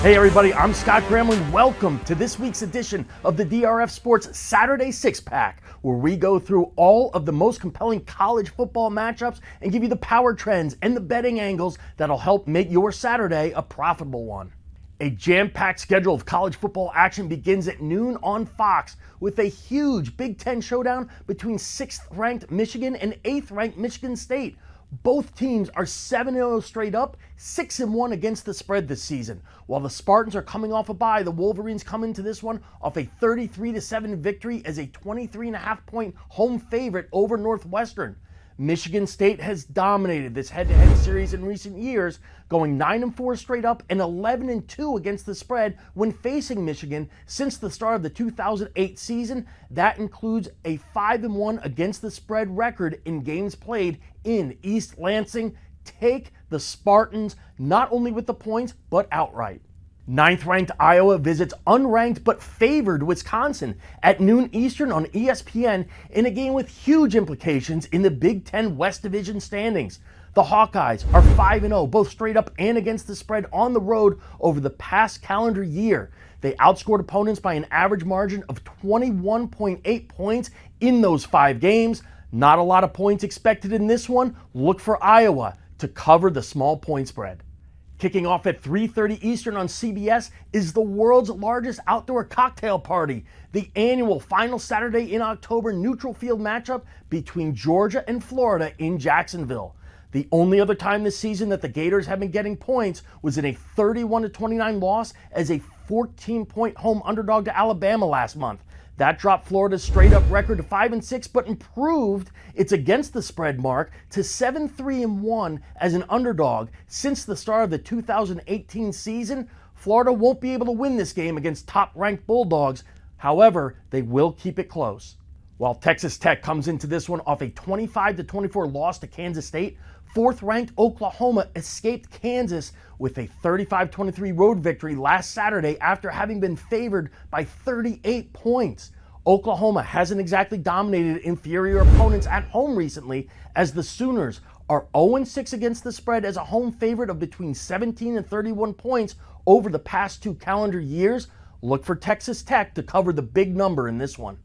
Hey everybody, I'm Scott Gramling. Welcome to this week's edition of the DRF Sports Saturday Six-Pack, where we go through all of the most compelling college football matchups and give you the power trends and the betting angles that'll help make your Saturday a profitable one. A jam-packed schedule of college football action begins at noon on Fox with a huge Big Ten showdown between 6th-ranked Michigan and 8th-ranked Michigan State. Both teams are 7-0 straight up, 6-1 against the spread this season. While the Spartans are coming off a bye, the Wolverines come into this one off a 33-7 victory as a 23.5-point home favorite over Northwestern. Michigan State has dominated this head-to-head series in recent years, going 9-4 straight up and 11-2 against the spread when facing Michigan since the start of the 2008 season. That includes a 5-1 against the spread record in games played in East Lansing. Take the Spartans, not only with the points, but outright. 9th-ranked Iowa visits unranked but favored Wisconsin at noon Eastern on ESPN in a game with huge implications in the Big Ten West Division standings. The Hawkeyes are 5-0, both straight up and against the spread on the road over the past calendar year. They outscored opponents by an average margin of 21.8 points in those 5 games. Not a lot of points expected in this one. Look for Iowa to cover the small point spread. Kicking off at 3:30 Eastern on CBS is the world's largest outdoor cocktail party, the annual final Saturday in October neutral field matchup between Georgia and Florida in Jacksonville. The only other time this season that the Gators have been getting points was in a 31-29 loss as a 14-point home underdog to Alabama last month. That dropped Florida's straight-up record to 5-6, but improved its against the spread mark to 7-3-1 as an underdog since the start of the 2018 season. Florida won't be able to win this game against top-ranked Bulldogs. However, they will keep it close. While Texas Tech comes into this one off a 25-24 loss to Kansas State, 4th-ranked Oklahoma escaped Kansas with a 35-23 road victory last Saturday after having been favored by 38 points. Oklahoma hasn't exactly dominated inferior opponents at home recently, as the Sooners are 0-6 against the spread as a home favorite of between 17 and 31 points over the past 2 calendar years. Look for Texas Tech to cover the big number in this one.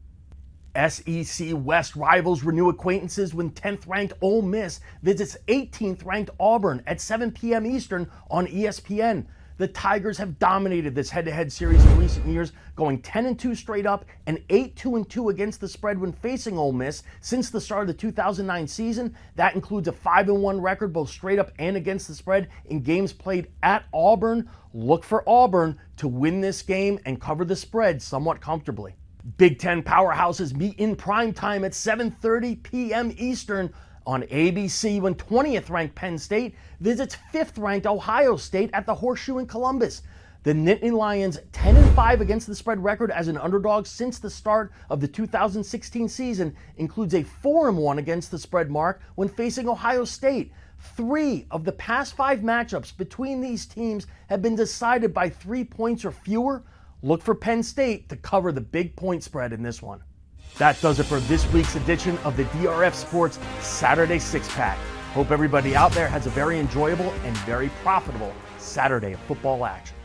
SEC West rivals renew acquaintances when 10th-ranked Ole Miss visits 18th-ranked Auburn at 7 p.m. Eastern on ESPN. The Tigers have dominated this head-to-head series in recent years, going 10-2 straight up and 8-2 against the spread when facing Ole Miss since the start of the 2009 season. That includes a 5-1 record both straight up and against the spread in games played at Auburn. Look for Auburn to win this game and cover the spread somewhat comfortably. Big Ten powerhouses meet in prime time at 7:30 p.m. Eastern on ABC when 20th-ranked Penn State visits 5th-ranked Ohio State at the Horseshoe in Columbus. The Nittany Lions 10-5 against the spread record as an underdog since the start of the 2016 season includes a 4-1 against the spread mark when facing Ohio State. 3 of the past 5 matchups between these teams have been decided by 3 points or fewer. Look for Penn State to cover the big point spread in this one. That does it for this week's edition of the DRF Sports Saturday Six-Pack. Hope everybody out there has a very enjoyable and very profitable Saturday of football action.